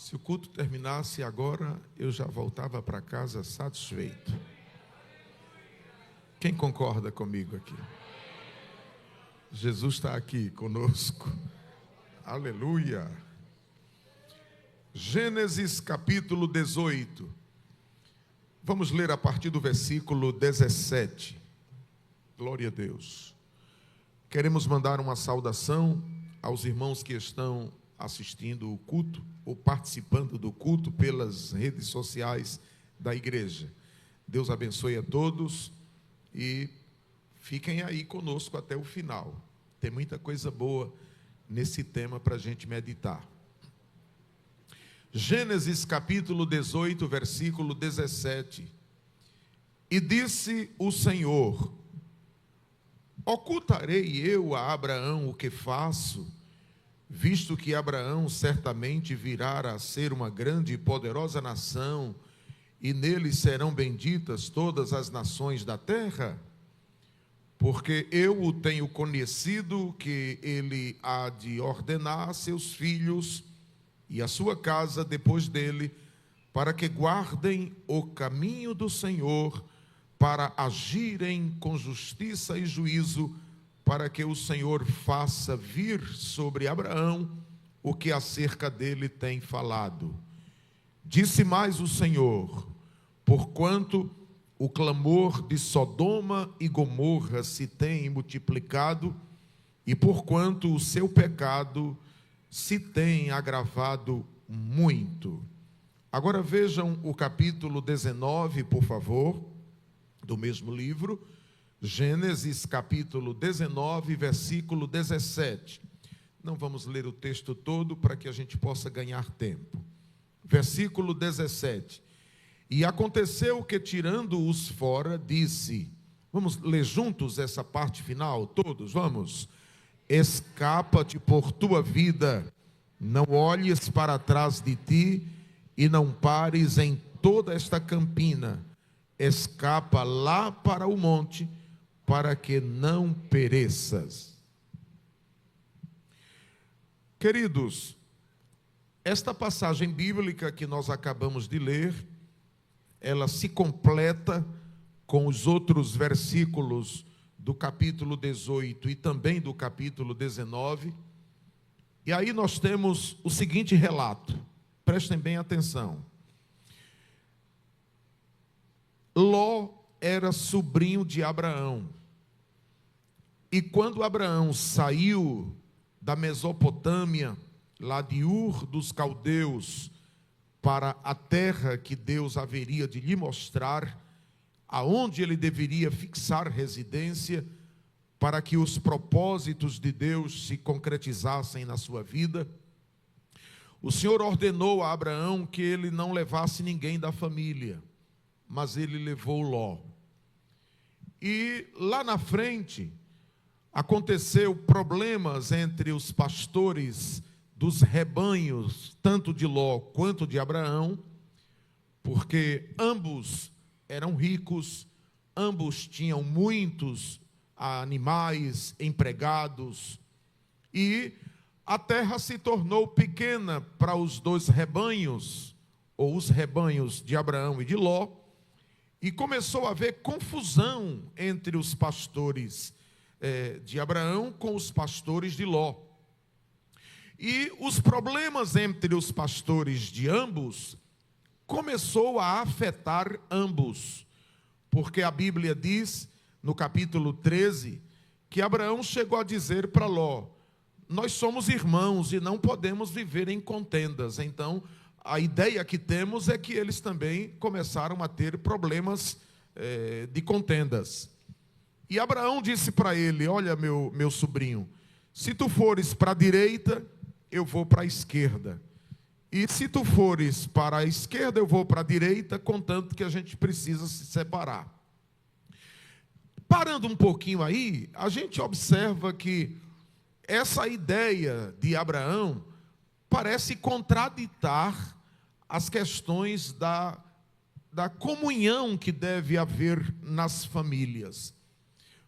Se o culto terminasse agora, eu já voltava para casa satisfeito. Quem concorda comigo aqui? Jesus está aqui conosco. Aleluia. Gênesis capítulo 18. Vamos ler a partir do versículo 17. Glória a Deus. Queremos mandar uma saudação aos irmãos que estão assistindo o culto ou participando do culto pelas redes sociais da igreja. Deus abençoe a todos e fiquem aí conosco até o final. Tem muita coisa boa nesse tema para a gente meditar. Gênesis capítulo 18, versículo 17. E disse o Senhor: ocultarei eu a Abraão o que faço, visto que Abraão certamente virá a ser uma grande e poderosa nação, e nele serão benditas todas as nações da terra? Porque eu o tenho conhecido que ele há de ordenar a seus filhos e a sua casa depois dele, para que guardem o caminho do Senhor, para agirem com justiça e juízo, para que o Senhor faça vir sobre Abraão o que acerca dele tem falado. Disse mais o Senhor: porquanto o clamor de Sodoma e Gomorra se tem multiplicado, e porquanto o seu pecado se tem agravado muito. Agora vejam o capítulo 19, por favor, do mesmo livro. Gênesis capítulo 19, versículo 17. Não vamos ler o texto todo para que a gente possa ganhar tempo. Versículo 17. E aconteceu que, tirando-os fora, disse... Vamos ler juntos essa parte final, todos, vamos. Escapa-te por tua vida, não olhes para trás de ti, e não pares em toda esta campina. Escapa lá para o monte, para que não pereças. Queridos, esta passagem bíblica que nós acabamos de ler, ela se completa com os outros versículos do capítulo 18 e também do capítulo 19. E aí nós temos o seguinte relato, prestem bem atenção. Ló era sobrinho de Abraão. E quando Abraão saiu da Mesopotâmia, lá de Ur dos Caldeus, para a terra que Deus haveria de lhe mostrar, aonde ele deveria fixar residência, para que os propósitos de Deus se concretizassem na sua vida, o Senhor ordenou a Abraão que ele não levasse ninguém da família, mas ele levou Ló. E lá na frente, aconteceu problemas entre os pastores dos rebanhos, tanto de Ló quanto de Abraão, porque ambos eram ricos, ambos tinham muitos animais, empregados, e a terra se tornou pequena para os dois rebanhos, ou os rebanhos de Abraão e de Ló, e começou a haver confusão entre os pastores de Abraão com os pastores de Ló. E os problemas entre os pastores de ambos começou a afetar ambos, porque a Bíblia diz, no capítulo 13, que Abraão chegou a dizer para Ló: nós somos irmãos e não podemos viver em contendas. Então, a ideia que temos é que eles também começaram a ter problemas de contendas. E Abraão disse para ele: olha, meu sobrinho, se tu fores para a direita, eu vou para a esquerda. E se tu fores para a esquerda, eu vou para a direita, contanto que a gente precisa se separar. Parando um pouquinho aí, a gente observa que essa ideia de Abraão parece contraditar as questões da comunhão que deve haver nas famílias.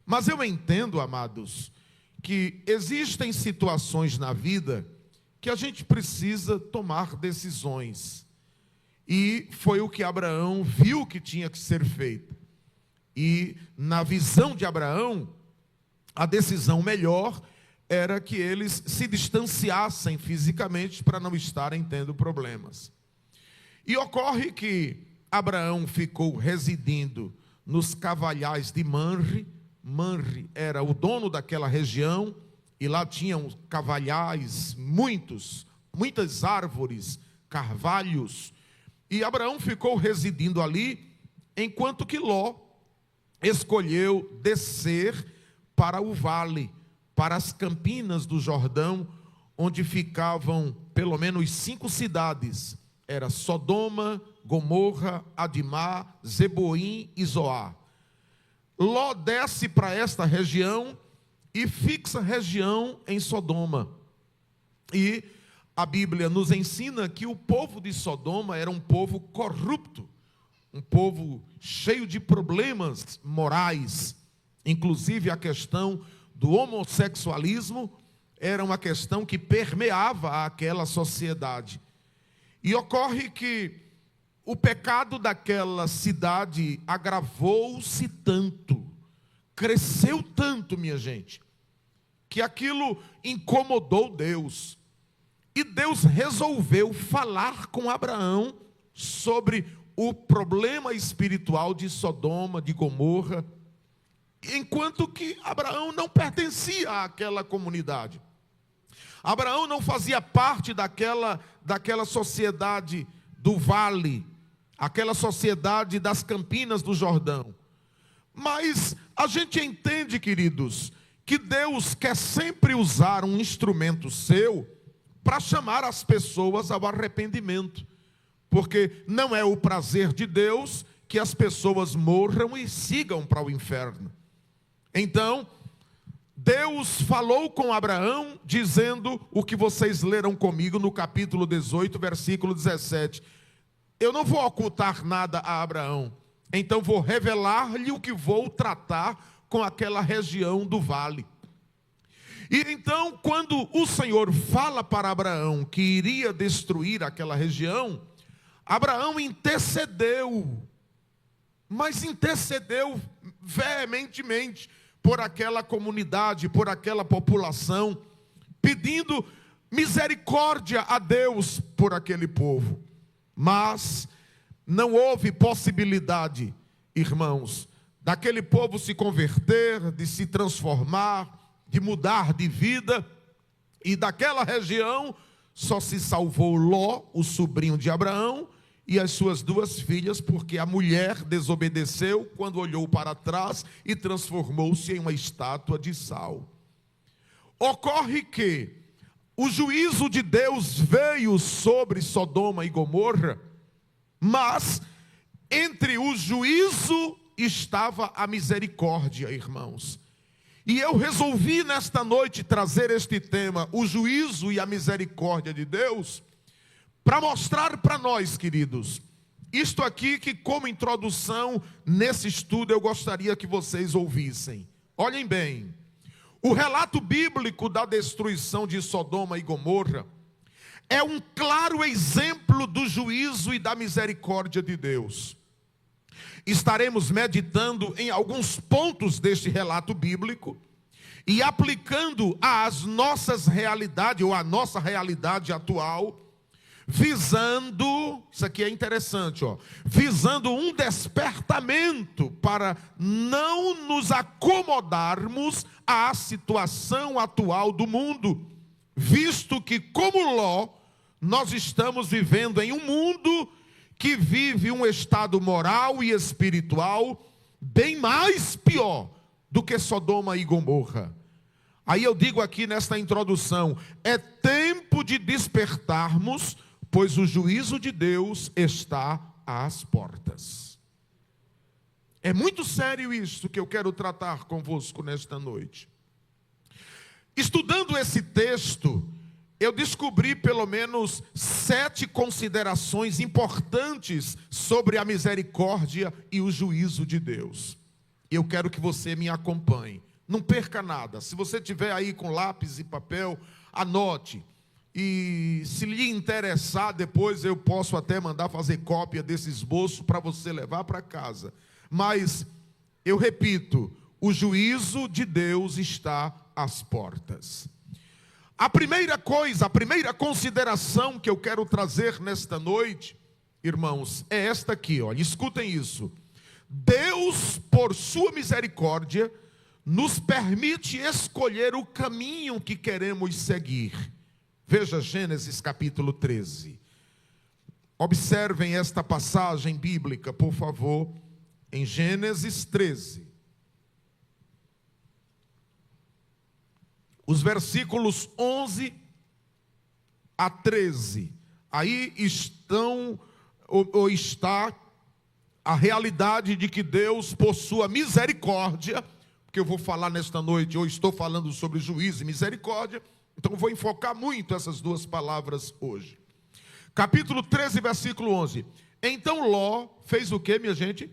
Mas eu entendo, amados, que existem situações na vida que a gente precisa tomar decisões. E foi o que Abraão viu que tinha que ser feito. E na visão de Abraão, a decisão melhor era que eles se distanciassem fisicamente para não estarem tendo problemas. E ocorre que Abraão ficou residindo nos cavalhais de Manre. Manre era o dono daquela região, e lá tinham cavalhais, muitas árvores, carvalhos. E Abraão ficou residindo ali, enquanto que Ló escolheu descer para o vale, para as campinas do Jordão, onde ficavam pelo menos 5 cidades. Era Sodoma, Gomorra, Adimá, Zeboim e Zoar. Ló desce para esta região e fixa a região em Sodoma. E a Bíblia nos ensina que o povo de Sodoma era um povo corrupto, um povo cheio de problemas morais. Inclusive a questão do homossexualismo era uma questão que permeava aquela sociedade. E ocorre que o pecado daquela cidade agravou-se tanto, cresceu tanto, minha gente, que aquilo incomodou Deus. E Deus resolveu falar com Abraão sobre o problema espiritual de Sodoma, de Gomorra, enquanto que Abraão não pertencia àquela comunidade. Abraão não fazia parte daquela sociedade do vale, aquela sociedade das campinas do Jordão. Mas a gente entende, queridos, que Deus quer sempre usar um instrumento seu para chamar as pessoas ao arrependimento. Porque não é o prazer de Deus que as pessoas morram e sigam para o inferno. Então, Deus falou com Abraão, dizendo o que vocês leram comigo no capítulo 18, versículo 17. Eu não vou ocultar nada a Abraão, então vou revelar-lhe o que vou tratar com aquela região do vale. E então, quando o Senhor fala para Abraão que iria destruir aquela região, Abraão intercedeu, mas intercedeu veementemente por aquela comunidade, por aquela população, pedindo misericórdia a Deus por aquele povo. Mas não houve possibilidade, irmãos, daquele povo se converter, de se transformar, de mudar de vida. E daquela região só se salvou Ló, o sobrinho de Abraão, e as suas 2 filhas, porque a mulher desobedeceu quando olhou para trás e transformou-se em uma estátua de sal. Ocorre que o juízo de Deus veio sobre Sodoma e Gomorra, mas entre o juízo estava a misericórdia, irmãos. E eu resolvi nesta noite trazer este tema, o juízo e a misericórdia de Deus, para mostrar para nós, queridos, isto aqui que como introdução nesse estudo eu gostaria que vocês ouvissem. Olhem bem, o relato bíblico da destruição de Sodoma e Gomorra é um claro exemplo do juízo e da misericórdia de Deus. Estaremos meditando em alguns pontos deste relato bíblico e aplicando às nossas realidades, ou à nossa realidade atual, visando, isso aqui é interessante, visando um despertamento para não nos acomodarmos à situação atual do mundo, visto que, como Ló, nós estamos vivendo em um mundo que vive um estado moral e espiritual bem mais pior do que Sodoma e Gomorra. Aí eu digo aqui nesta introdução, é tempo de despertarmos, pois o juízo de Deus está às portas. É muito sério isso que eu quero tratar convosco nesta noite. Estudando esse texto, eu descobri pelo menos 7 considerações importantes sobre a misericórdia e o juízo de Deus. Eu quero que você me acompanhe. Não perca nada. Se você tiver aí com lápis e papel, anote. E se lhe interessar, depois eu posso até mandar fazer cópia desse esboço para você levar para casa. Mas, eu repito, o juízo de Deus está às portas. A primeira coisa, a primeira consideração que eu quero trazer nesta noite, irmãos, é esta aqui, olha, escutem isso. Deus, por sua misericórdia, nos permite escolher o caminho que queremos seguir. Veja Gênesis capítulo 13. Observem esta passagem bíblica, por favor, em Gênesis 13. Os versículos 11 a 13. Aí está a realidade de que Deus, por sua misericórdia, porque eu vou falar nesta noite, eu estou falando sobre juízo e misericórdia, então vou enfocar muito essas duas palavras hoje. Capítulo 13, versículo 11. Então Ló fez o que, minha gente?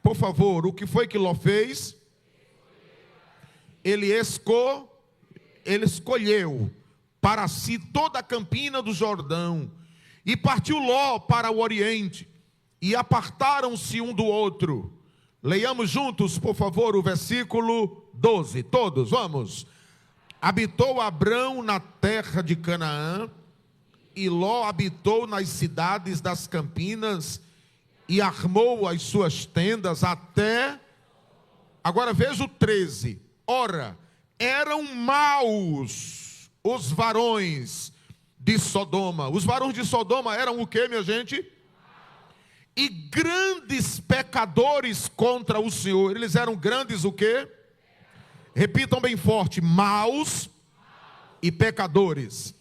Por favor, o que foi que Ló fez? Ele escolheu para si toda a campina do Jordão, e partiu Ló para o oriente, e apartaram-se um do outro. Leiamos juntos, por favor, o versículo 12, todos, vamos. Habitou Abrão na terra de Canaã, e Ló habitou nas cidades das campinas, e armou as suas tendas até... Agora veja o 13. Ora, eram maus os varões de Sodoma. Os varões de Sodoma eram o que, minha gente? E grandes pecadores contra o Senhor. Eles eram grandes o quê? Repitam bem forte: maus e pecadores.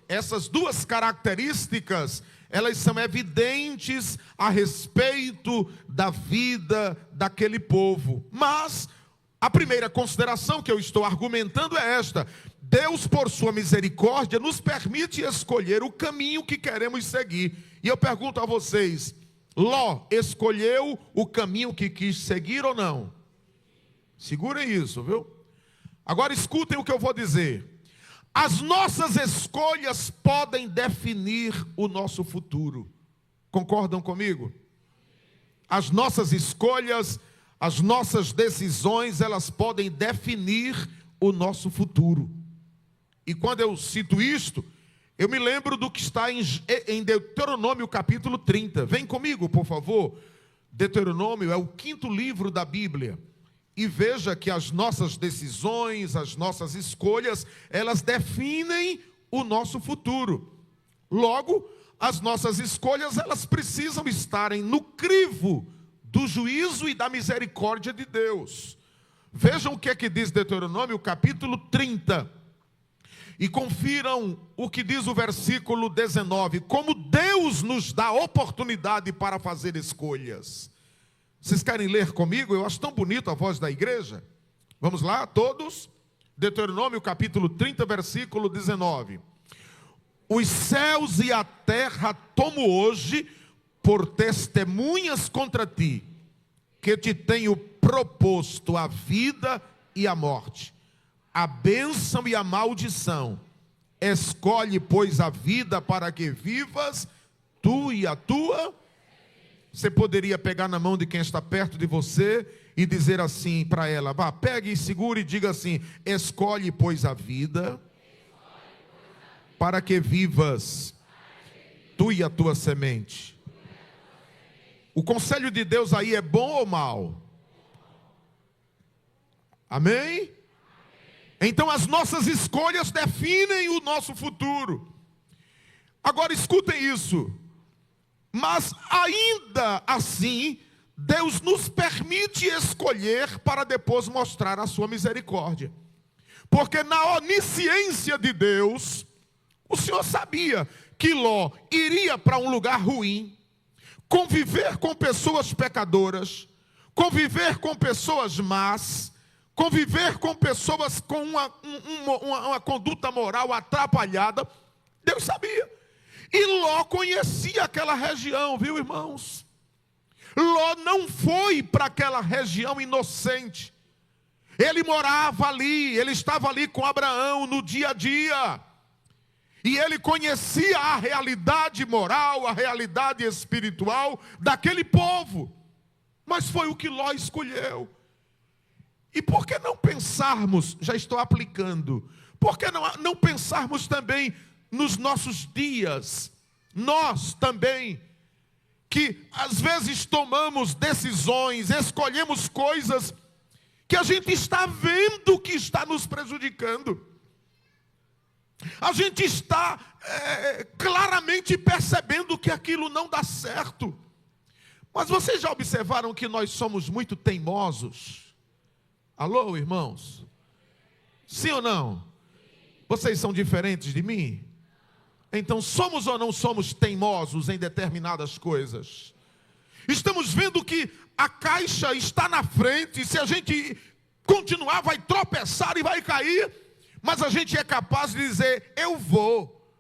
Essas duas características, elas são evidentes a respeito da vida daquele povo. Mas a primeira consideração que eu estou argumentando é esta: Deus, por sua misericórdia, nos permite escolher o caminho que queremos seguir. E eu pergunto a vocês, Ló escolheu o caminho que quis seguir ou não? Segurem isso, viu? Agora escutem o que eu vou dizer. As nossas escolhas podem definir o nosso futuro. Concordam comigo? As nossas escolhas, as nossas decisões, elas podem definir o nosso futuro. E quando eu cito isto, eu me lembro do que está em Deuteronômio capítulo 30. Vem comigo, por favor. Deuteronômio é o 5º livro da Bíblia. E veja que as nossas decisões, as nossas escolhas, elas definem o nosso futuro. Logo, as nossas escolhas, elas precisam estarem no crivo do juízo e da misericórdia de Deus. Vejam o que é que diz Deuteronômio capítulo 30. E confiram o que diz o versículo 19. Como Deus nos dá oportunidade para fazer escolhas. Vocês querem ler comigo? Eu acho tão bonito a voz da igreja. Vamos lá, todos? Deuteronômio capítulo 30, versículo 19. Os céus e a terra tomo hoje por testemunhas contra ti, que te tenho proposto a vida e a morte, a bênção e a maldição. Escolhe, pois, a vida para que vivas, tu e a tua. Você poderia pegar na mão de quem está perto de você e dizer assim para ela: vá, pegue e segure e diga assim: escolhe, pois, a vida para que vivas, tu e a tua semente. O conselho de Deus aí é bom ou mal? Amém? Então as nossas escolhas definem o nosso futuro. Agora escutem isso. Mas ainda assim, Deus nos permite escolher para depois mostrar a sua misericórdia. Porque na onisciência de Deus, o Senhor sabia que Ló iria para um lugar ruim, conviver com pessoas pecadoras, conviver com pessoas más, conviver com pessoas com uma conduta moral atrapalhada. Deus sabia. E Ló conhecia aquela região, viu, irmãos? Ló não foi para aquela região inocente. Ele morava ali, ele estava ali com Abraão no dia a dia. E ele conhecia a realidade moral, a realidade espiritual daquele povo. Mas foi o que Ló escolheu. E por que não pensarmos, já estou aplicando, por que não pensarmos também nos nossos dias, nós também, que às vezes tomamos decisões, escolhemos coisas que a gente está vendo que está nos prejudicando. A gente está claramente percebendo que aquilo não dá certo. Mas vocês já observaram que nós somos muito teimosos? Alô, irmãos? Sim ou não? Vocês são diferentes de mim? Então, somos ou não somos teimosos em determinadas coisas? Estamos vendo que a caixa está na frente, se a gente continuar vai tropeçar e vai cair, mas a gente é capaz de dizer, eu vou,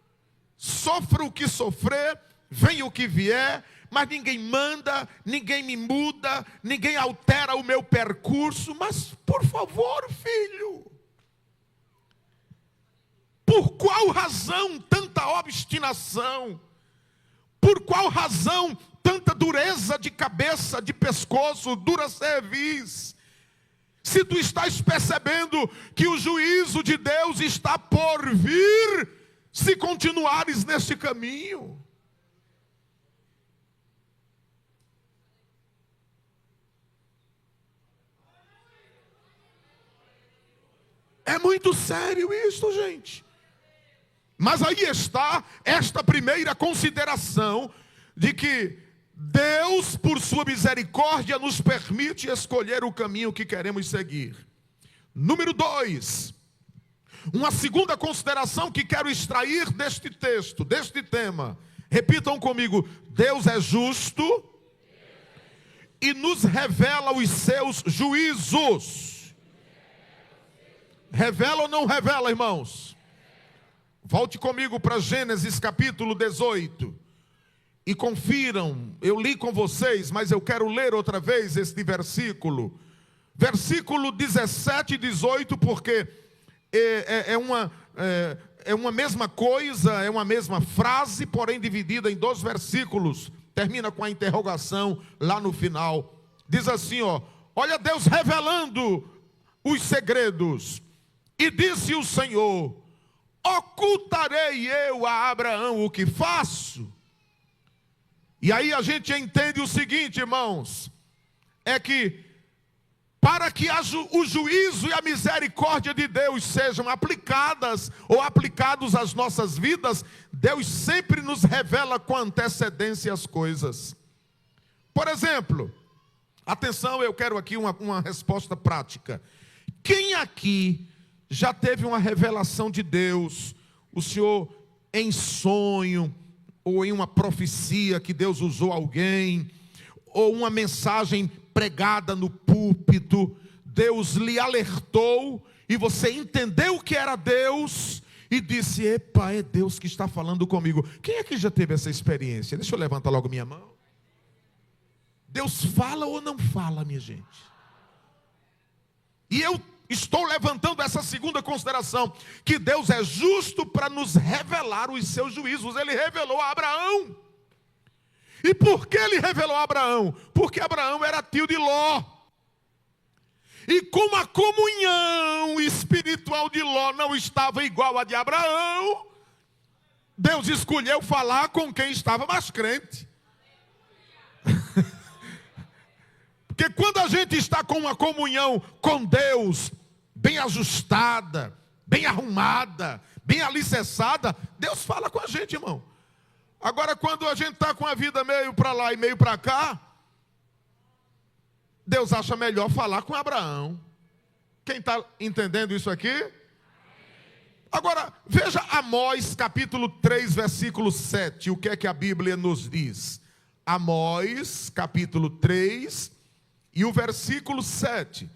sofra o que sofrer, venha o que vier, mas ninguém manda, ninguém me muda, ninguém altera o meu percurso, mas por favor, filho, por qual razão tanta obstinação? Por qual razão tanta dureza de cabeça, de pescoço, dura cerviz? Se tu estás percebendo que o juízo de Deus está por vir, se continuares neste caminho. É muito sério isso, gente. Mas aí está esta primeira consideração de que Deus, por sua misericórdia, nos permite escolher o caminho que queremos seguir. Número 2, uma segunda consideração que quero extrair deste texto, deste tema. Repitam comigo: Deus é justo e nos revela os seus juízos. Revela ou não revela, irmãos? Volte comigo para Gênesis capítulo 18 e confiram. Eu li com vocês, mas eu quero ler outra vez este versículo. Versículo 17 e 18, porque é uma mesma coisa, é uma mesma frase, porém dividida em 2 versículos. Termina com a interrogação lá no final. Diz assim, ó: olha Deus revelando os segredos. E disse o Senhor: ocultarei eu a Abraão o que faço? E aí a gente entende o seguinte, irmãos, é que para que o juízo e a misericórdia de Deus sejam aplicadas ou aplicados às nossas vidas, Deus sempre nos revela com antecedência as coisas. Por exemplo, atenção, eu quero aqui uma resposta prática. Quem aqui já teve uma revelação de Deus, o senhor em sonho, ou em uma profecia que Deus usou alguém, ou uma mensagem pregada no púlpito, Deus lhe alertou, e você entendeu que era Deus, e disse: epa, é Deus que está falando comigo. Quem aqui já teve essa experiência? Deixa eu levantar logo minha mão. Deus fala ou não fala, minha gente? E eu estou levantando essa segunda consideração, que Deus é justo para nos revelar os seus juízos. Ele revelou a Abraão. E por que ele revelou a Abraão? Porque Abraão era tio de Ló. E como a comunhão espiritual de Ló não estava igual à de Abraão, Deus escolheu falar com quem estava mais crente. Porque quando a gente está com uma comunhão com Deus bem ajustada, bem arrumada, bem alicerçada, Deus fala com a gente, irmão. Agora, quando a gente está com a vida meio para lá e meio para cá, Deus acha melhor falar com Abraão. Quem está entendendo isso aqui? Agora, veja Amós capítulo 3, versículo 7. O que é que a Bíblia nos diz? Amós capítulo 3 e o versículo 7.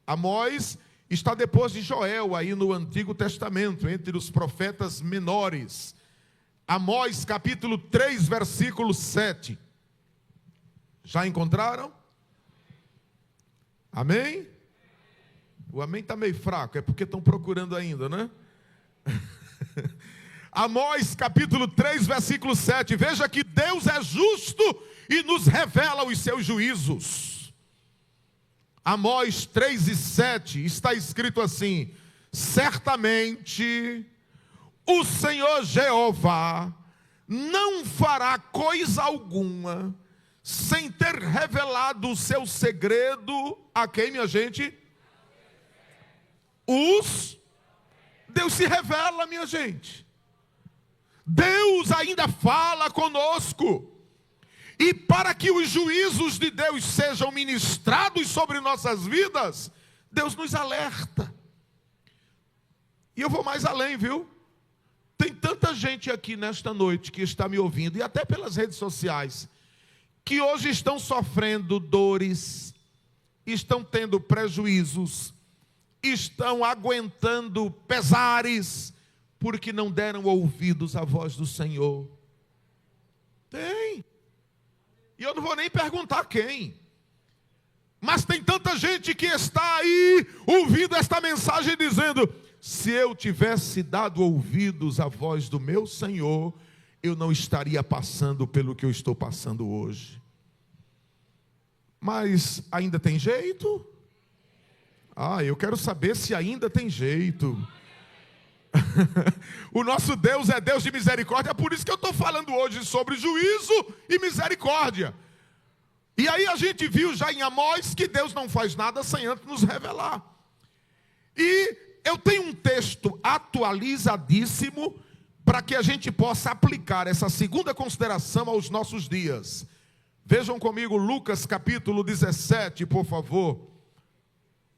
Amós está depois de Joel, aí no Antigo Testamento, entre os profetas menores. Amós capítulo 3, versículo 7. Já encontraram? Amém? O amém está meio fraco, é porque estão procurando ainda, né? Amós capítulo 3, versículo 7. Veja que Deus é justo e nos revela os seus juízos. Amós 3 e 7 está escrito assim: certamente o Senhor Jeová não fará coisa alguma sem ter revelado o seu segredo a quem, minha gente? Deus se revela, minha gente. Deus ainda fala conosco. E para que os juízos de Deus sejam ministrados sobre nossas vidas, Deus nos alerta. E eu vou mais além, viu? Tem tanta gente aqui nesta noite que está me ouvindo, e até pelas redes sociais, que hoje estão sofrendo dores, estão tendo prejuízos, estão aguentando pesares, porque não deram ouvidos à voz do Senhor. Tem. E eu não vou nem perguntar quem. Mas tem tanta gente que está aí ouvindo esta mensagem dizendo: se eu tivesse dado ouvidos à voz do meu Senhor, eu não estaria passando pelo que eu estou passando hoje. Mas ainda tem jeito? Eu quero saber se ainda tem jeito. O nosso Deus é Deus de misericórdia. É por isso que eu estou falando hoje sobre juízo e misericórdia. E aí a gente viu já em Amós que Deus não faz nada sem antes nos revelar. E eu tenho um texto atualizadíssimo para que a gente possa aplicar essa segunda consideração aos nossos dias. Vejam comigo Lucas capítulo 17, por favor.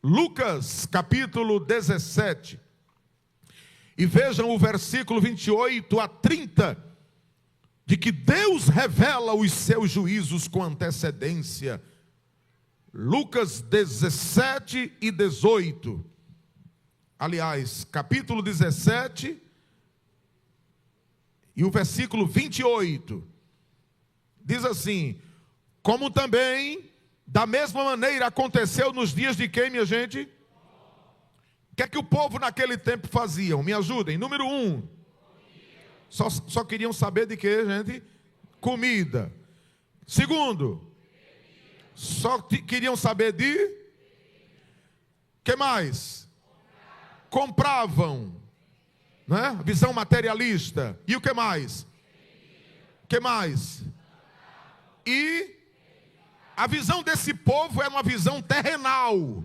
Lucas capítulo 17. E vejam o versículo 28 a 30, de que Deus revela os seus juízos com antecedência. Lucas 17 e 18. Aliás, capítulo 17 e o versículo 28. Diz assim: como também, da mesma maneira, aconteceu nos dias de quem, minha gente? O que é que o povo naquele tempo faziam? Me ajudem. Número 1. Só queriam saber de quê, gente? Comida. Segundo. Só queriam saber de? Que mais? Compravam. Né? Visão materialista. E o que mais? Que mais? E a visão desse povo era uma visão terrenal.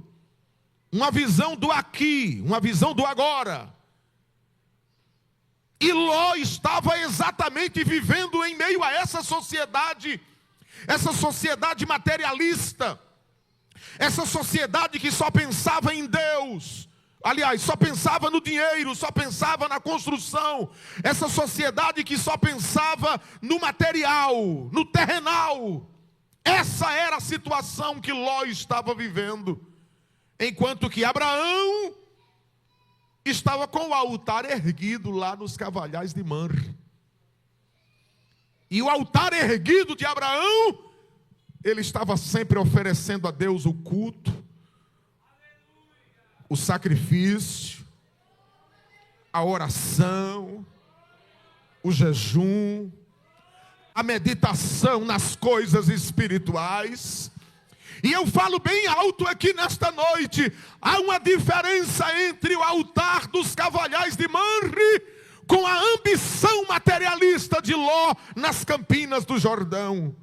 Uma visão do aqui, uma visão do agora. E Ló estava exatamente vivendo em meio a essa sociedade materialista, essa sociedade que só pensava em Deus, aliás, só pensava no dinheiro, só pensava na construção, essa sociedade que só pensava no material, no terrenal. Essa era a situação que Ló estava vivendo. Enquanto que Abraão estava com o altar erguido lá nos Cavalhais de Manre. E o altar erguido de Abraão, ele estava sempre oferecendo a Deus o culto, o sacrifício, a oração, o jejum, a meditação nas coisas espirituais. E eu falo bem alto aqui nesta noite: há uma diferença entre o altar dos Cavalhais de Manre com a ambição materialista de Ló nas campinas do Jordão.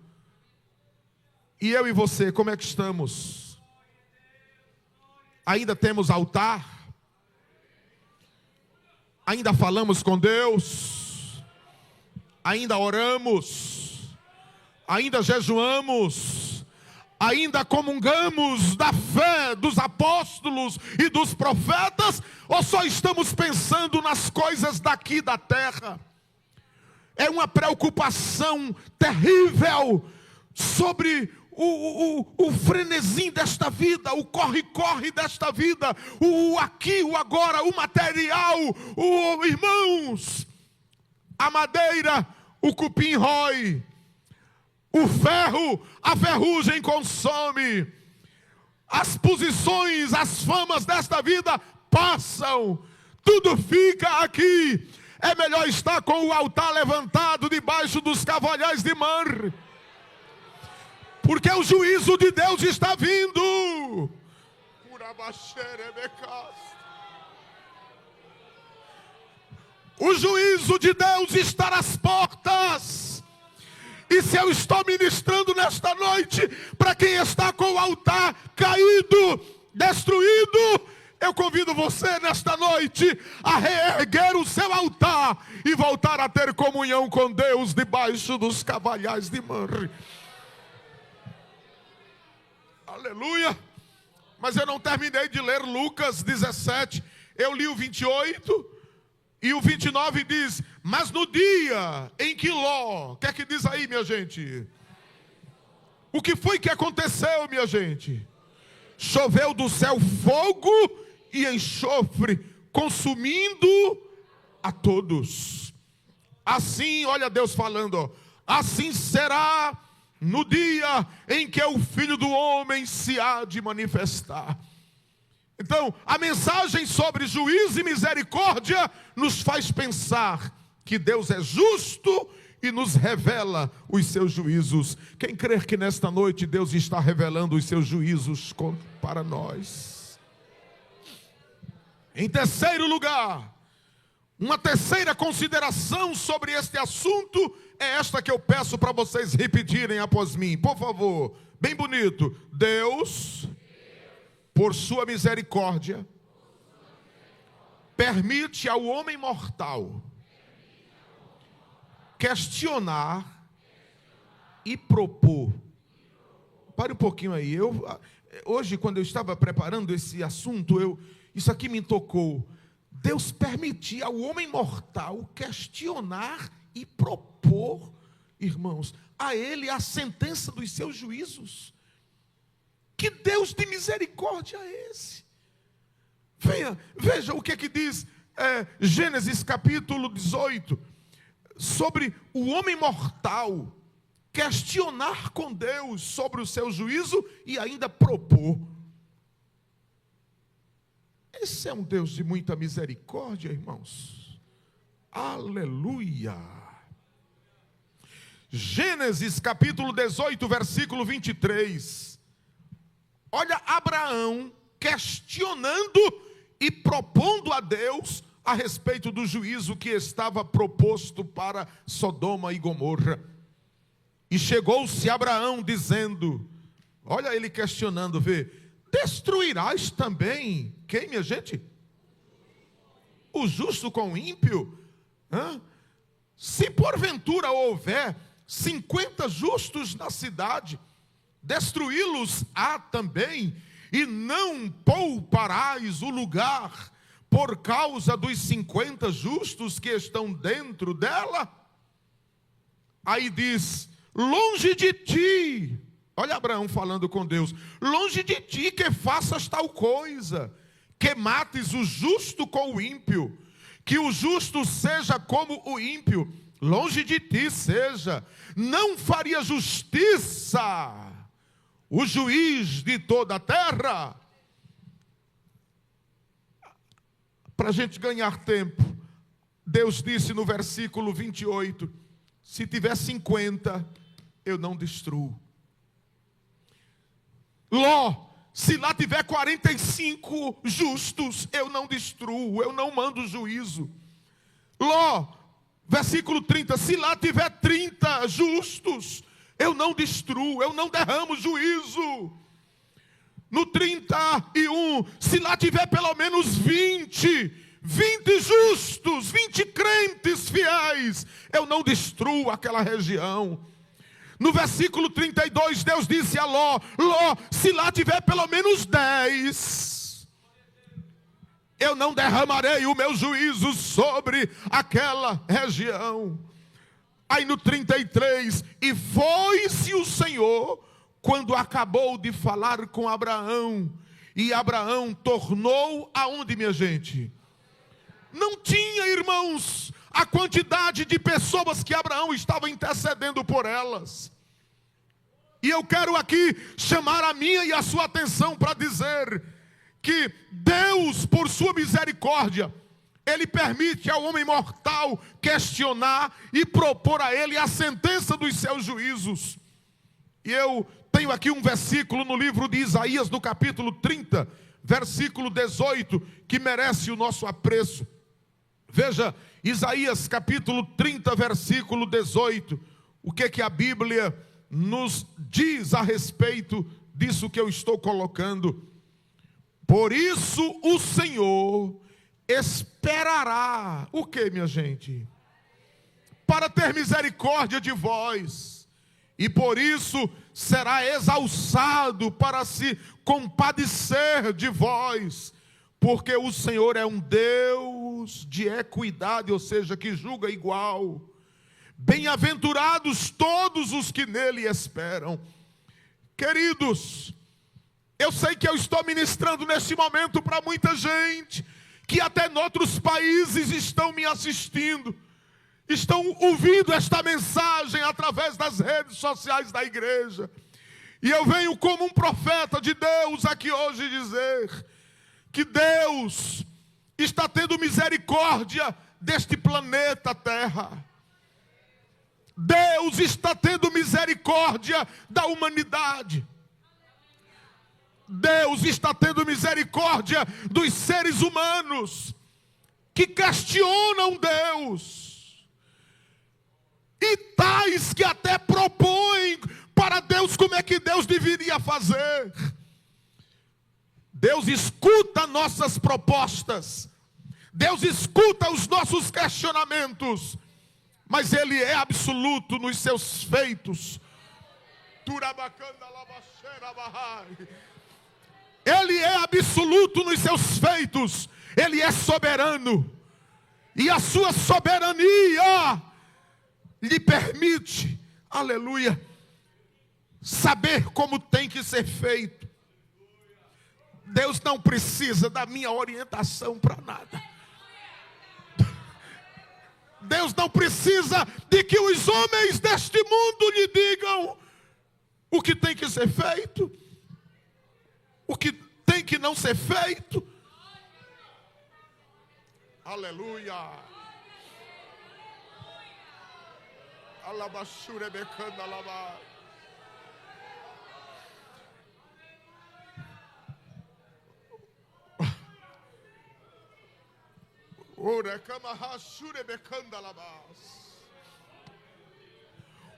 E eu e você, como é que estamos? Ainda temos altar? Ainda falamos com Deus? Ainda oramos? Ainda jejuamos? Ainda comungamos da fé dos apóstolos e dos profetas? Ou só estamos pensando nas coisas daqui da terra? É uma preocupação terrível sobre o frenesim desta vida, o corre-corre desta vida, o aqui, o agora, o material, irmãos, a madeira, o cupim rói, o ferro, a ferrugem consome, as posições, as famas desta vida passam, tudo fica aqui. É melhor estar com o altar levantado debaixo dos cavalhais de Manre, porque o juízo de Deus está vindo. O juízo de Deus está nas portas. E se eu estou ministrando nesta noite para quem está com o altar caído, destruído, eu convido você nesta noite a reerguer o seu altar e voltar a ter comunhão com Deus debaixo dos cavalhais de Manre. Aleluia. Mas eu não terminei de ler Lucas 17. Eu li o 28 e o 29 diz: mas no dia em que Ló, o que é que diz aí, minha gente? O que foi que aconteceu, minha gente? Choveu do céu fogo e enxofre, consumindo a todos. Assim, olha Deus falando, ó, assim será no dia em que o Filho do Homem se há de manifestar. Então, a mensagem sobre juízo e misericórdia nos faz pensar que Deus é justo e nos revela os seus juízos. Quem crer que nesta noite Deus está revelando os seus juízos para nós? Em terceiro lugar, uma terceira consideração sobre este assunto é esta que eu peço para vocês repetirem após mim, por favor, bem bonito. Deus, por sua misericórdia, permite ao homem mortal questionar e propor. Pare um pouquinho aí. Hoje, quando eu estava preparando esse assunto, isso aqui me tocou. Deus permitia ao homem mortal questionar e propor, irmãos, a ele a sentença dos seus juízos. Que Deus de misericórdia é esse? Veja o que diz Gênesis capítulo 18, sobre o homem mortal questionar com Deus sobre o seu juízo e ainda propor. Esse é um Deus de muita misericórdia, irmãos. Aleluia. Gênesis capítulo 18, versículo 23. Olha Abraão questionando e propondo a Deus a respeito do juízo que estava proposto para Sodoma e Gomorra. E chegou-se Abraão dizendo, olha ele questionando, vê, destruirás também, quem, minha gente? O justo com o ímpio? Se porventura houver 50 justos na cidade, destruí-los há também, e não pouparás o lugar por causa dos 50 justos que estão dentro dela? Aí diz, longe de ti, olha Abraão falando com Deus, longe de ti que faças tal coisa, que mates o justo com o ímpio, que o justo seja como o ímpio, longe de ti seja, não faria justiça o juiz de toda a terra? Para a gente ganhar tempo, Deus disse no versículo 28, se tiver 50, eu não destruo. Ló, se lá tiver 45 justos, eu não destruo, eu não mando juízo. Ló, versículo 30, se lá tiver 30 justos, eu não destruo, eu não derramo juízo. No 31, se lá tiver pelo menos 20 justos, 20 crentes fiéis, eu não destruo aquela região. No versículo 32, Deus disse a Ló, se lá tiver pelo menos 10, eu não derramarei o meu juízo sobre aquela região. Aí no 33, e foi-se o Senhor quando acabou de falar com Abraão, e Abraão tornou aonde, minha gente? Não tinha, irmãos, a quantidade de pessoas que Abraão estava intercedendo por elas. E eu quero aqui chamar a minha e a sua atenção para dizer que Deus, por sua misericórdia, Ele permite ao homem mortal questionar e propor a ele a sentença dos seus juízos. E eu tenho aqui um versículo no livro de Isaías, no capítulo 30, versículo 18, que merece o nosso apreço. Veja, Isaías capítulo 30, versículo 18. O que a Bíblia nos diz a respeito disso que eu estou colocando? Por isso o Senhor esperará. O que, minha gente? Para ter misericórdia de vós. E por isso será exalçado para se compadecer de vós. Porque o Senhor é um Deus de equidade, ou seja, que julga igual. Bem-aventurados todos os que nele esperam. Queridos, eu sei que eu estou ministrando neste momento para muita gente, que até em outros países estão me assistindo, estão ouvindo esta mensagem através das redes sociais da igreja. E eu venho como um profeta de Deus aqui hoje dizer que Deus está tendo misericórdia deste planeta Terra. Deus está tendo misericórdia da humanidade. Deus está tendo misericórdia dos seres humanos que questionam Deus. E tais que até propõem para Deus como é que Deus deveria fazer. Deus escuta nossas propostas. Deus escuta os nossos questionamentos. Mas Ele é absoluto nos seus feitos. Ele é absoluto nos seus feitos. Ele é soberano. E a sua soberania lhe permite, aleluia, saber como tem que ser feito. Deus não precisa da minha orientação para nada. Deus não precisa de que os homens deste mundo lhe digam o que tem que ser feito, o que tem que não ser feito. Aleluia. Alabashure becanda alaba.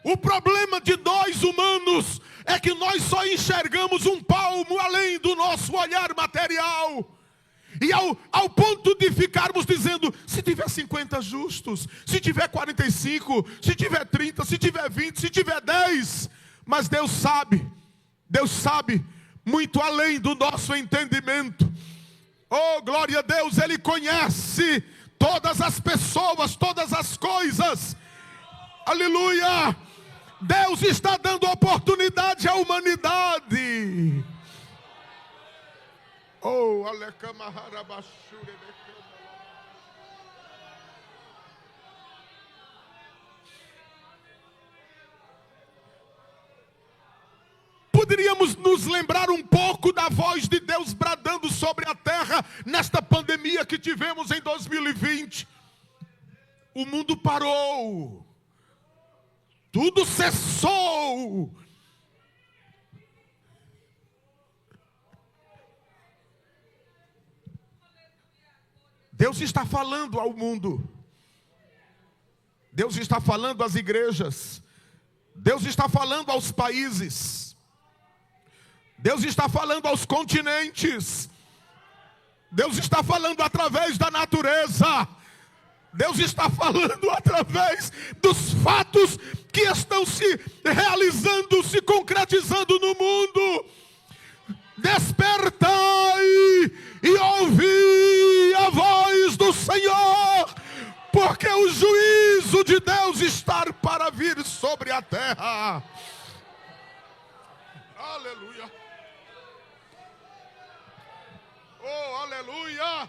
O problema de nós humanos é que nós só enxergamos um palmo além do nosso olhar material. E ao ponto de ficarmos dizendo, se tiver 50 justos, se tiver 45, se tiver 30, se tiver 20, se tiver 10. Mas Deus sabe muito além do nosso entendimento. Oh, glória a Deus, Ele conhece todas as pessoas, todas as coisas. Aleluia. Deus está dando oportunidade à humanidade. Oh, poderíamos nos lembrar um pouco da voz de Deus bradando sobre a terra nesta pandemia que tivemos em 2020. O mundo parou. Tudo cessou. Deus está falando ao mundo. Deus está falando às igrejas. Deus está falando aos países. Deus está falando aos continentes. Deus está falando através da natureza. Deus está falando através dos fatos que estão se realizando, se concretizando no mundo. Despertai e ouvi a voz do Senhor, porque o juízo de Deus está para vir sobre a terra. Aleluia. Oh, aleluia.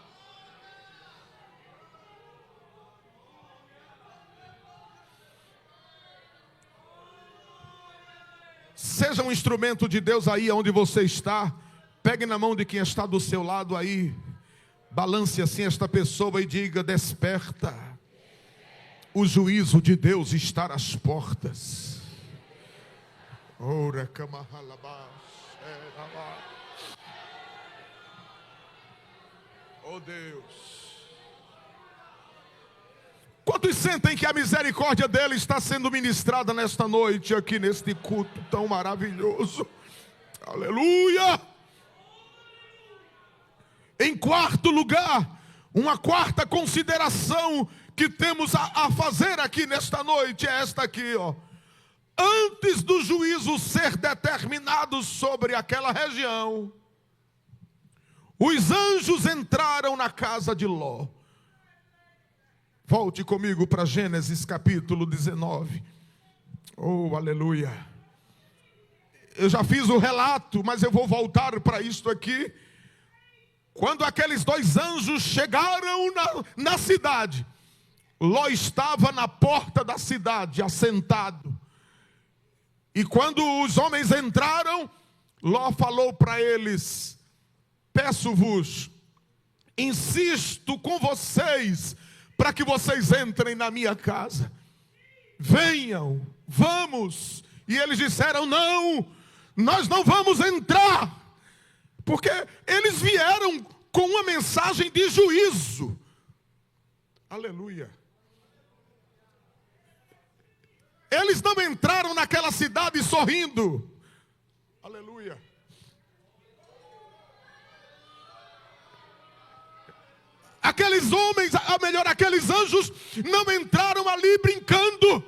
Seja um instrumento de Deus aí onde você está. Pegue na mão de quem está do seu lado aí. Balance assim esta pessoa e diga: desperta. O juízo de Deus está às portas. Ora, oh Deus. Quantos sentem que a misericórdia dele está sendo ministrada nesta noite, aqui neste culto tão maravilhoso? Aleluia! Em quarto lugar, uma quarta consideração que temos a fazer aqui nesta noite é esta aqui, ó. Antes do juízo ser determinado sobre aquela região, os anjos entraram na casa de Ló. Volte comigo para Gênesis capítulo 19. Oh, aleluia. Eu já fiz o relato, mas eu vou voltar para isto aqui. Quando aqueles dois anjos chegaram na cidade, Ló estava na porta da cidade, assentado. E quando os homens entraram, Ló falou para eles: peço-vos, insisto com vocês, para que vocês entrem na minha casa. Venham, vamos. E eles disseram: não, nós não vamos entrar. Porque eles vieram com uma mensagem de juízo. Aleluia. Eles não entraram naquela cidade sorrindo. Aleluia. Aqueles homens, aqueles anjos não entraram ali brincando.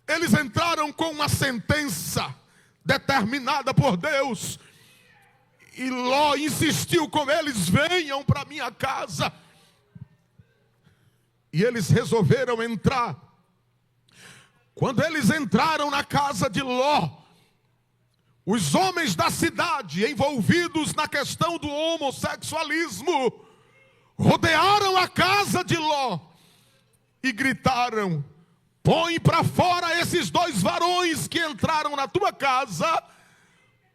Eles entraram com uma sentença determinada por Deus. E Ló insistiu com eles: venham para minha casa. E eles resolveram entrar. Quando eles entraram na casa de Ló, os homens da cidade, envolvidos na questão do homossexualismo, rodearam a casa de Ló e gritaram: põe para fora esses dois varões que entraram na tua casa,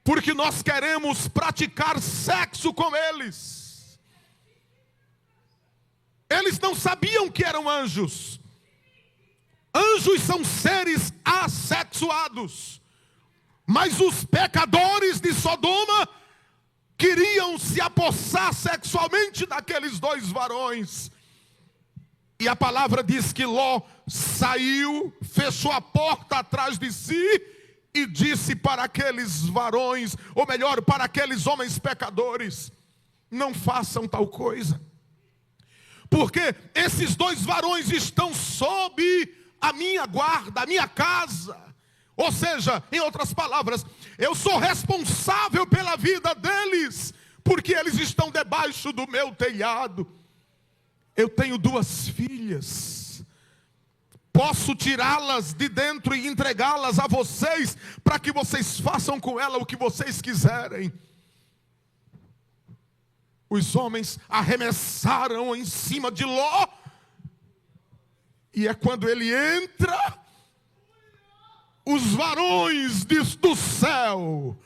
porque nós queremos praticar sexo com eles. Eles não sabiam que eram anjos. Anjos são seres assexuados. Mas os pecadores de Sodoma queriam se apossar sexualmente daqueles dois varões. E a palavra diz que Ló saiu, fechou a porta atrás de si e disse para aqueles varões, ou melhor, para aqueles homens pecadores: não façam tal coisa, porque esses dois varões estão sob a minha guarda, a minha casa. Ou seja, em outras palavras, eu sou responsável pela vida deles, porque eles estão debaixo do meu telhado. Eu tenho 2 filhas, posso tirá-las de dentro e entregá-las a vocês, para que vocês façam com ela o que vocês quiserem. Os homens arremessaram em cima de Ló, e é quando ele entra, os varões do céu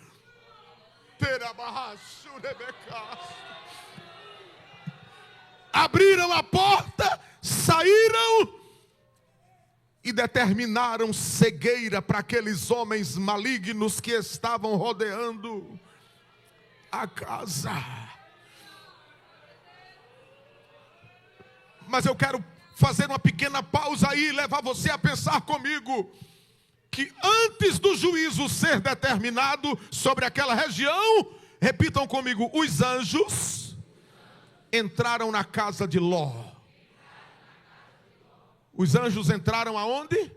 abriram a porta, saíram e determinaram cegueira para aqueles homens malignos que estavam rodeando a casa. Mas eu quero fazer uma pequena pausa aí e levar você a pensar comigo que antes do juízo ser determinado sobre aquela região, repitam comigo, os anjos entraram na casa de Ló. Os anjos entraram aonde?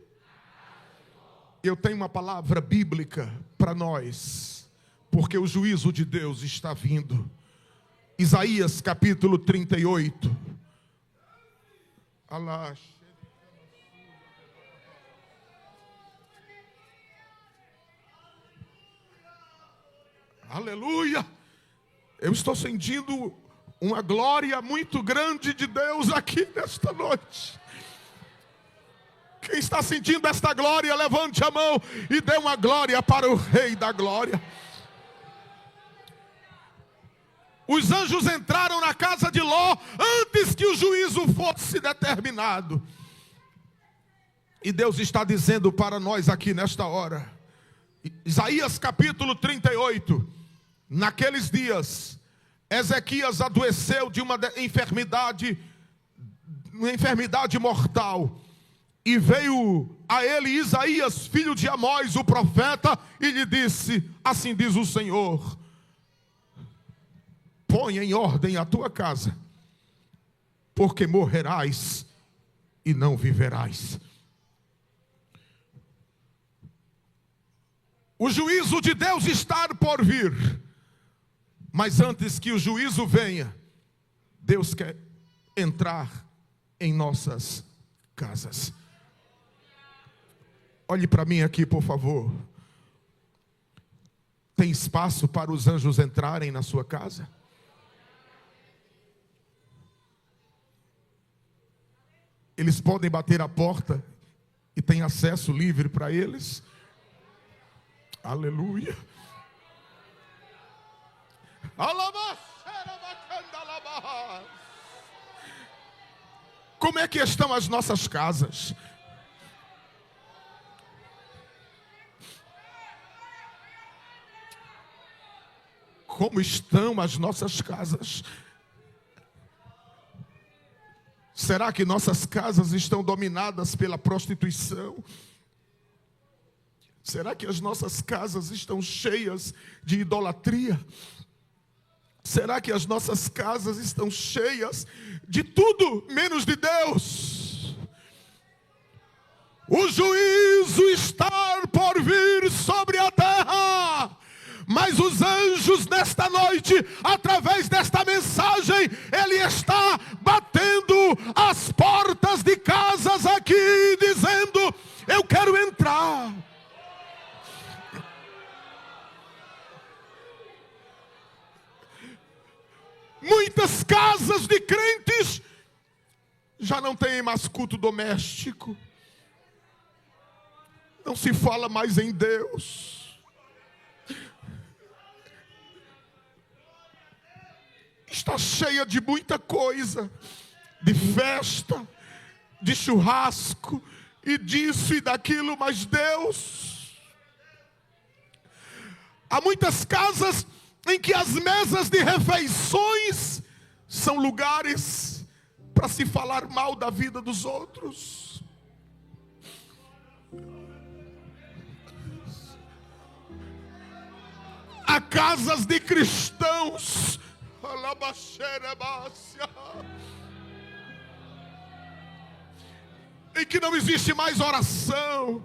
Eu tenho uma palavra bíblica para nós, porque o juízo de Deus está vindo. Isaías capítulo 38. Alá. Aleluia. Eu estou sentindo uma glória muito grande de Deus aqui nesta noite. Quem está sentindo esta glória, levante a mão e dê uma glória para o Rei da Glória. Os anjos entraram na casa de Ló antes que o juízo fosse determinado. E Deus está dizendo para nós aqui nesta hora, Isaías capítulo 38, naqueles dias, Ezequias adoeceu de uma enfermidade mortal. E veio a ele Isaías, filho de Amós, o profeta, e lhe disse: assim diz o Senhor, põe em ordem a tua casa, porque morrerás e não viverás. O juízo de Deus está por vir, mas antes que o juízo venha, Deus quer entrar em nossas casas. Olhe para mim aqui, por favor. Tem espaço para os anjos entrarem na sua casa? Eles podem bater a porta e tem acesso livre para eles? Aleluia. Como é que estão as nossas casas? Como estão as nossas casas? Será que nossas casas estão dominadas pela prostituição? Será que as nossas casas estão cheias de idolatria? Será que as nossas casas estão cheias de tudo menos de Deus? O juízo está por vir sobre a terra. Mas os anjos nesta noite, através desta mensagem, ele está batendo as portas de casas aqui, dizendo: eu quero entrar. Muitas casas de crentes já não têm mais culto doméstico. Não se fala mais em Deus. Está cheia de muita coisa, de festa, de churrasco, e disso e daquilo, mas Deus... Há muitas casas em que as mesas de refeições são lugares para se falar mal da vida dos outros. Há casas de cristãos em que não existe mais oração,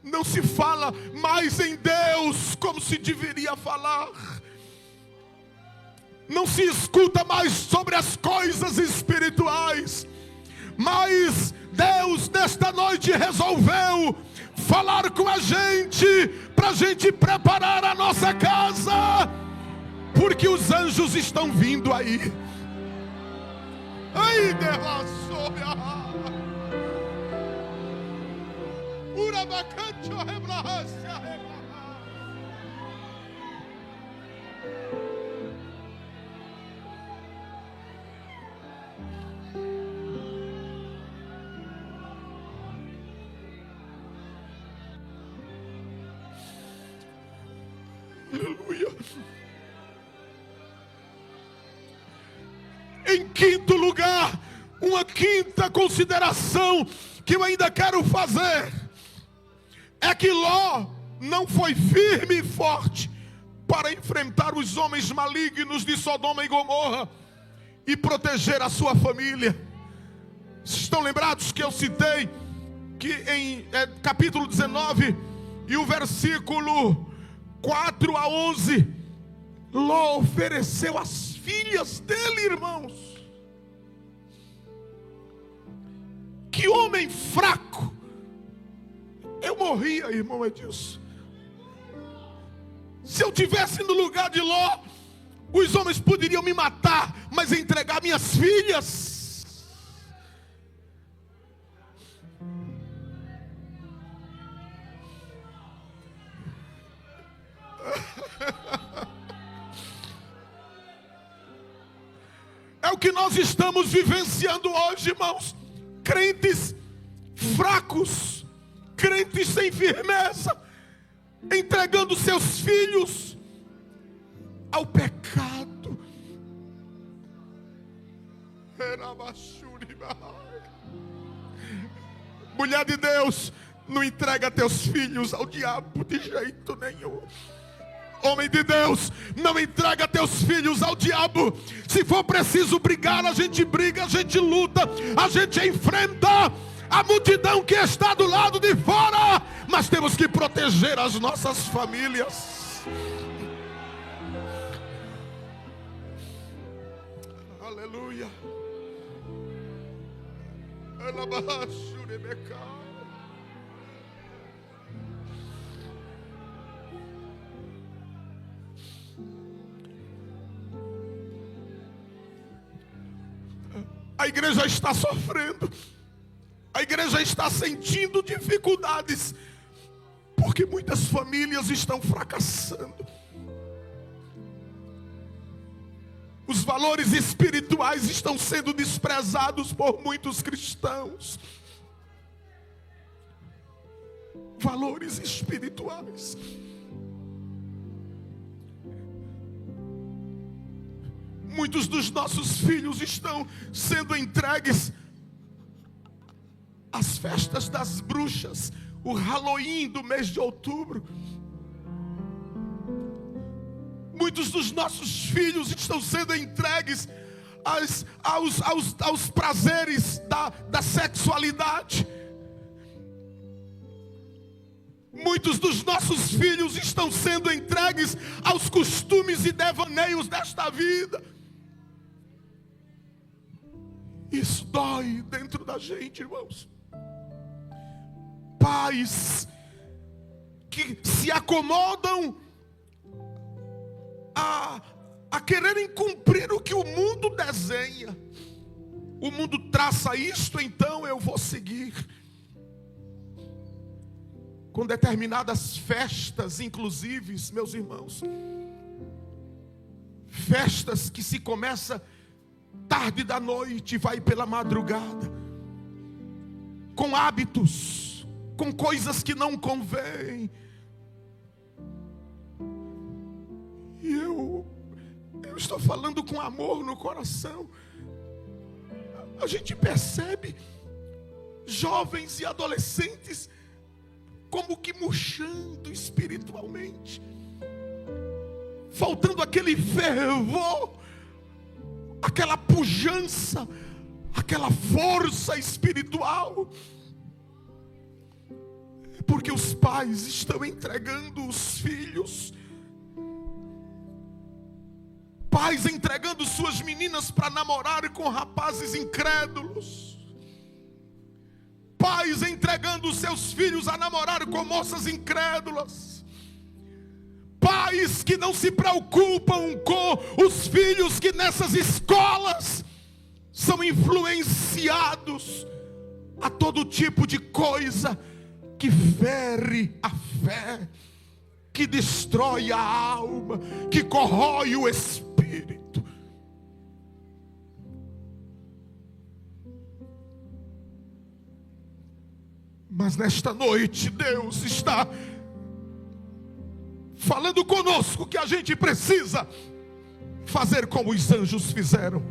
não se fala mais em Deus como se deveria falar, não se escuta mais sobre as coisas espirituais. Mas Deus nesta noite resolveu falar com a gente, para a gente preparar a nossa casa, porque os anjos estão vindo aí. Ai, derraçou minha aleluia. Em quinto lugar, uma quinta consideração que eu ainda quero fazer é que Ló não foi firme e forte para enfrentar os homens malignos de Sodoma e Gomorra e proteger a sua família. Estão lembrados que eu citei que em capítulo 19 e o versículo 4 a 11, Ló ofereceu as filhas dele, irmãos. Que homem fraco. Eu morria, irmão Edilson. Se eu tivesse no lugar de Ló, os homens poderiam me matar, mas entregar minhas filhas. o que nós estamos vivenciando hoje, irmãos. Crentes fracos, crentes sem firmeza, entregando seus filhos ao pecado. Mulher de Deus, não entrega teus filhos ao diabo de jeito nenhum. Homem de Deus, não entrega teus filhos ao diabo. Se for preciso brigar, a gente briga, a gente luta, a gente enfrenta a multidão que está do lado de fora, mas temos que proteger as nossas famílias. Aleluia. A igreja está sofrendo. A igreja está sentindo dificuldades, porque muitas famílias estão fracassando. Os valores espirituais estão sendo desprezados por muitos cristãos. Valores espirituais. Muitos dos nossos filhos estão sendo entregues às festas das bruxas, o Halloween do mês de outubro. Muitos dos nossos filhos estão sendo entregues aos prazeres da sexualidade. Muitos dos nossos filhos estão sendo entregues aos costumes e devaneios desta vida. Isso dói dentro da gente, irmãos. Pais que se acomodam a quererem cumprir o que o mundo desenha. O mundo traça isto, então eu vou seguir. Com determinadas festas, inclusive, meus irmãos, festas que se começa tarde da noite e vai pela madrugada, com hábitos, com coisas que não convêm. E eu estou falando com amor no coração. A gente percebe jovens e adolescentes como que murchando espiritualmente, faltando aquele fervor, aquela pujança, aquela força espiritual, porque os pais estão entregando os filhos, pais entregando suas meninas para namorar com rapazes incrédulos, pais entregando seus filhos a namorar com moças incrédulas, pais que não se preocupam com os filhos que nessas escolas são influenciados a todo tipo de coisa que fere a fé, que destrói a alma, que corrói o espírito. Mas nesta noite Deus está falando conosco que a gente precisa fazer como os anjos fizeram.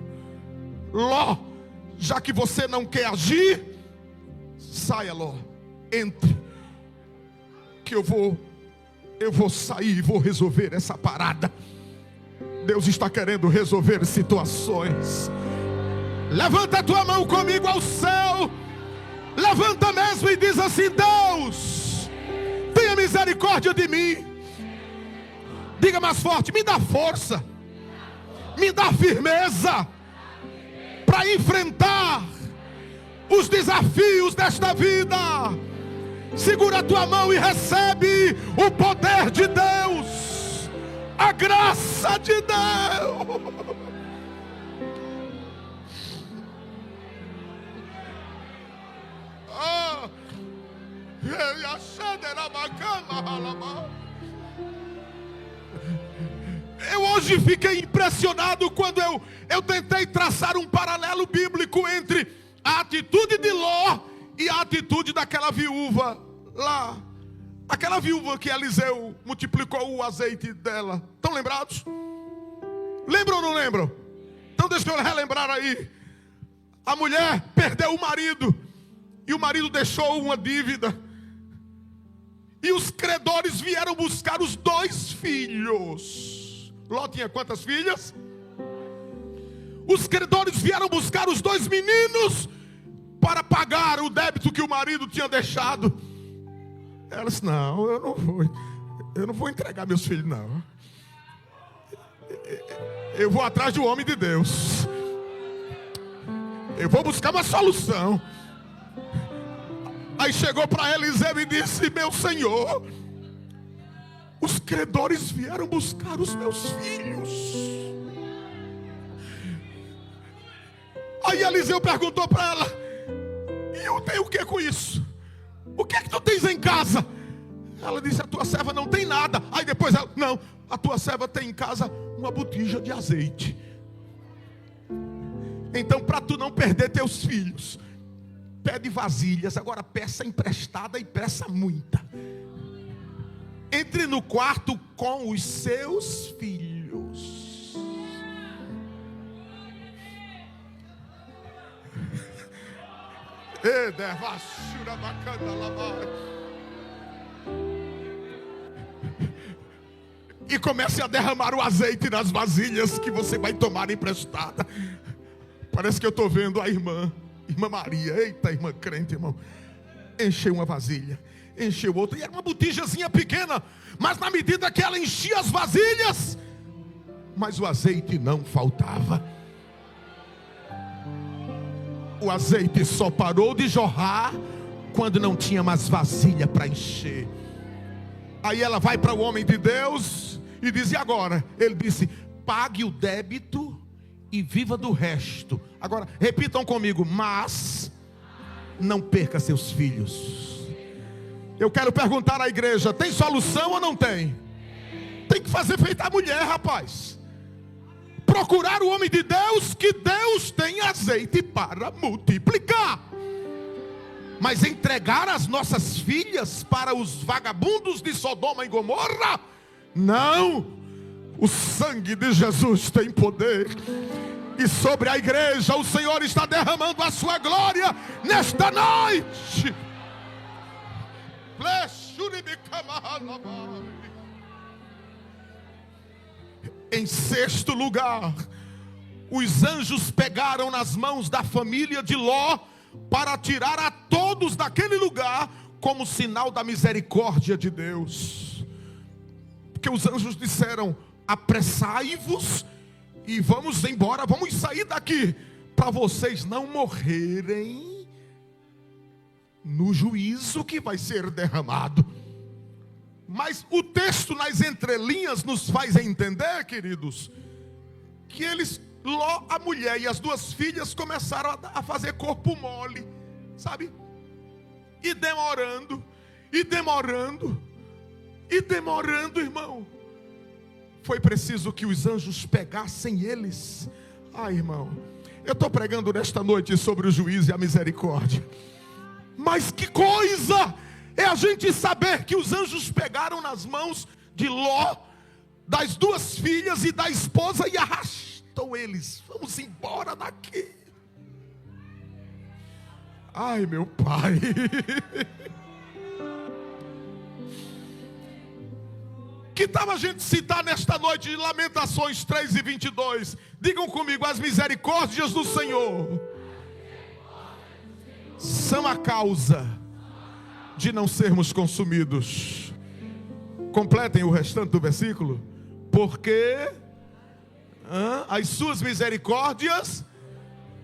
Ló, já que você não quer agir, saia, Ló, entre, que eu vou sair e vou resolver essa parada. Deus está querendo resolver situações. Levanta a tua mão comigo ao céu. Levanta mesmo e diz assim: Deus, tenha misericórdia de mim. Diga mais forte: me dá força, me dá firmeza para enfrentar os desafios desta vida. Segura a tua mão e recebe o poder de Deus, a graça de Deus. Eu hoje fiquei impressionado quando eu tentei traçar um paralelo bíblico entre a atitude de Ló e a atitude daquela viúva lá. Aquela viúva que Eliseu multiplicou o azeite dela. Estão lembrados? Lembram ou não lembram? Então deixa eu relembrar aí. A mulher perdeu o marido. E o marido deixou uma dívida. E os credores vieram buscar os 2 filhos. Ló tinha quantas filhas? Os credores vieram buscar os 2 meninos para pagar o débito que o marido tinha deixado. Ela disse: não, eu não vou entregar meus filhos, não. Eu vou atrás do homem de Deus. Eu vou buscar uma solução. Aí chegou para Eliseu e disse: meu senhor, os credores vieram buscar os meus filhos. Aí Eliseu perguntou para ela: e eu tenho o que com isso? O que é que tu tens em casa? Ela disse: a tua serva não tem nada. Aí depois ela: não, a tua serva tem em casa uma botija de azeite. Então, para tu não perder teus filhos, pede vasilhas. Agora peça emprestada e peça muita. Entre no quarto com os seus filhos. E comece a derramar o azeite nas vasilhas que você vai tomar emprestada. Parece que eu estou vendo a irmã Maria. Eita, irmã crente, irmão. Encheu uma vasilha, encheu outra. E era uma botijazinha pequena. Mas na medida que ela enchia as vasilhas, mas o azeite não faltava. O azeite só parou de jorrar quando não tinha mais vasilha para encher. Aí ela vai para o homem de Deus e diz: e agora? Ele disse: pague o débito e viva do resto. Agora, repitam comigo: mas não perca seus filhos. Eu quero perguntar à igreja: tem solução ou não tem? Tem que fazer feito a mulher, rapaz. Procurar o homem de Deus, que Deus tem azeite para multiplicar. Mas entregar as nossas filhas para os vagabundos de Sodoma e Gomorra? Não. O sangue de Jesus tem poder. E sobre a igreja o Senhor está derramando a sua glória nesta noite. Em sexto lugar, os anjos pegaram nas mãos da família de Ló para tirar a todos daquele lugar como sinal da misericórdia de Deus. Porque os anjos disseram: apressai-vos e vamos embora, vamos sair daqui, para vocês não morrerem no juízo que vai ser derramado. Mas o texto nas entrelinhas nos faz entender, queridos, que eles, Ló, a mulher e as 2 filhas começaram a fazer corpo mole, sabe? E demorando, e demorando, e demorando, irmão. Foi preciso que os anjos pegassem eles. Ah, irmão, eu estou pregando nesta noite sobre o juízo e a misericórdia. Mas que coisa é a gente saber que os anjos pegaram nas mãos de Ló, das 2 filhas e da esposa, e arrastou eles. Vamos embora daqui. Ai, meu pai. Que tal a gente citar nesta noite de Lamentações 3:22? Digam comigo: as misericórdias do Senhor são a causa de não sermos consumidos. Completem o restante do versículo. Porque as suas misericórdias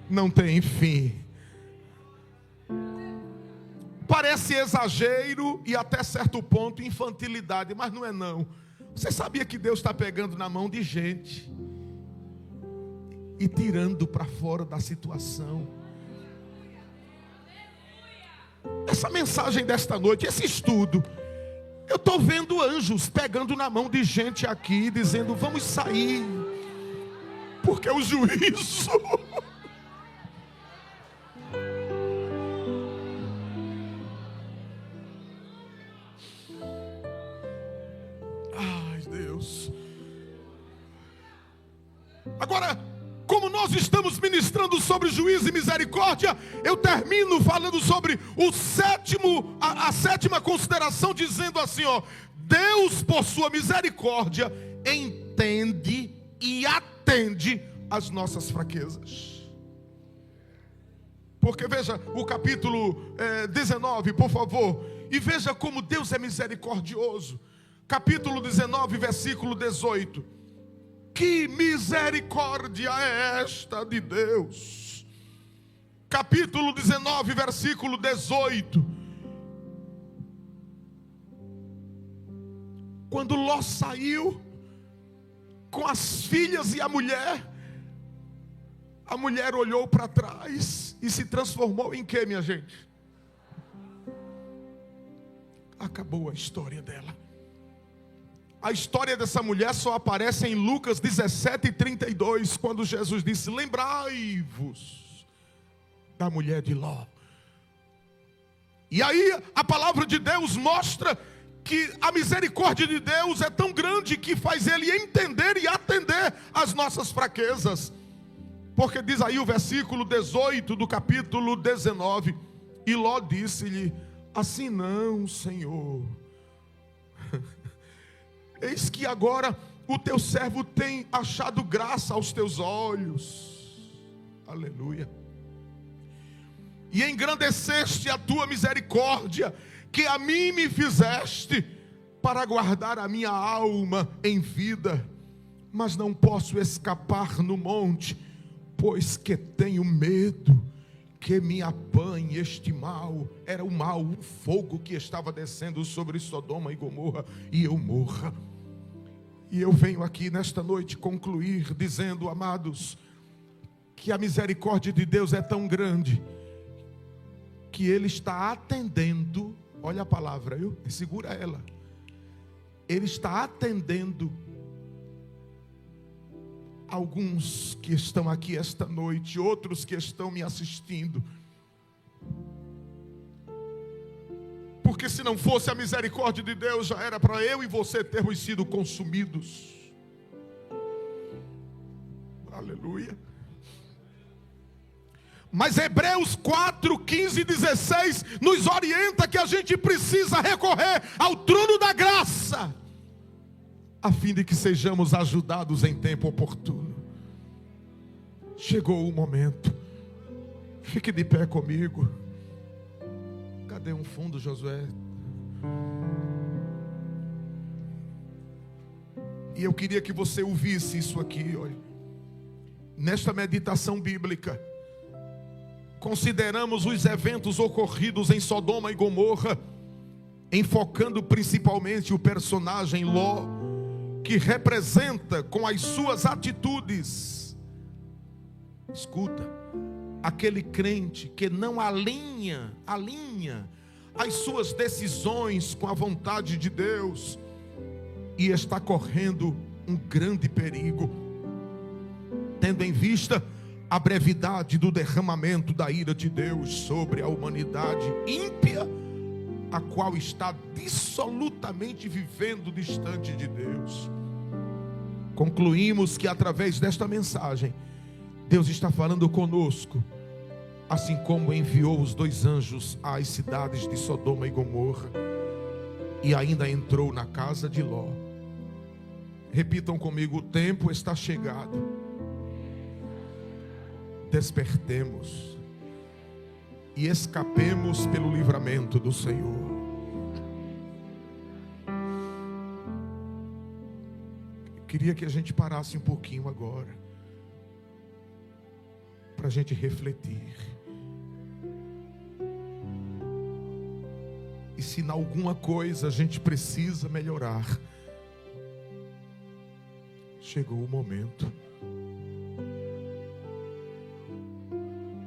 não têm fim. Parece exagero e até certo ponto infantilidade, mas não é não. Você sabia que Deus está pegando na mão de gente e tirando para fora da situação? Essa mensagem desta noite, esse estudo, Eu estou vendo anjos pegando na mão de gente aqui, dizendo: vamos sair, porque o juízo. Ai, Deus. Agora, como nós estamos ministrando sobre juízo e misericórdia, eu termino falando sobre a sétima consideração, dizendo assim, ó: Deus, por sua misericórdia, entende e atende às nossas fraquezas. Porque veja o capítulo 19, por favor, e veja como Deus é misericordioso. Capítulo 19, versículo 18. Que misericórdia é esta de Deus? Capítulo 19, versículo 18. Quando Ló saiu com as filhas e a mulher olhou para trás e se transformou em quê, minha gente? Acabou a história dela. A história dessa mulher só aparece em Lucas 17:32, quando Jesus disse: lembrai-vos da mulher de Ló. E aí a palavra de Deus mostra que a misericórdia de Deus é tão grande que faz Ele entender e atender às nossas fraquezas. Porque diz aí o versículo 18 do capítulo 19: e Ló disse-lhe: assim não, Senhor. Eis que agora o teu servo tem achado graça aos teus olhos. Aleluia. E engrandeceste a tua misericórdia, que a mim me fizeste, para guardar a minha alma em vida. Mas não posso escapar no monte, pois que tenho medo que me apanhe este mal. Era o mal, o fogo que estava descendo sobre Sodoma e Gomorra, e eu morra. E eu venho aqui nesta noite concluir dizendo, amados, que a misericórdia de Deus é tão grande, que Ele está atendendo, olha a palavra, segura ela. Ele está atendendo alguns que estão aqui esta noite, outros que estão me assistindo. Porque se não fosse a misericórdia de Deus, já era para eu e você termos sido consumidos. Aleluia. Mas Hebreus 4, 15 e 16 nos orienta que a gente precisa recorrer ao trono da graça, a fim de que sejamos ajudados em tempo oportuno. Chegou o momento. Fique de pé comigo. Cadê um fundo, Josué? E eu queria que você ouvisse isso aqui, olha. Nesta meditação bíblica, consideramos os eventos ocorridos em Sodoma e Gomorra, enfocando principalmente o personagem Ló, que representa com as suas atitudes, escuta, aquele crente que não alinha as suas decisões com a vontade de Deus, e está correndo um grande perigo, tendo em vista a brevidade do derramamento da ira de Deus sobre a humanidade ímpia, a qual está dissolutamente vivendo distante de Deus. Concluímos que através desta mensagem, Deus está falando conosco, assim como enviou os 2 anjos às cidades de Sodoma e Gomorra, e ainda entrou na casa de Ló. Repitam comigo: o tempo está chegado. Despertemos e escapemos pelo livramento do Senhor. Queria que a gente parasse um pouquinho agora, para a gente refletir. E se em alguma coisa a gente precisa melhorar, chegou o momento.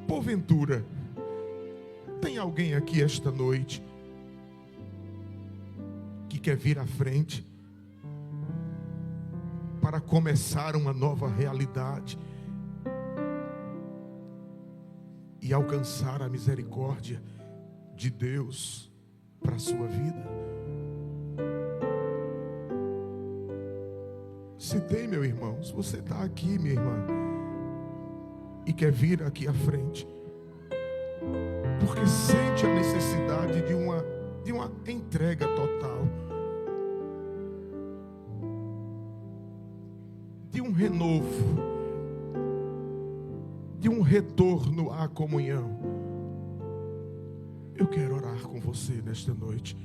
Porventura, tem alguém aqui esta noite que quer vir à frente para começar uma nova realidade e alcançar a misericórdia de Deus para a sua vida? Se tem, meu irmão, se você está aqui, minha irmã, e quer vir aqui à frente, porque sente a necessidade de uma entrega total, de um renovo, de um retorno à comunhão, eu quero orar com você nesta noite.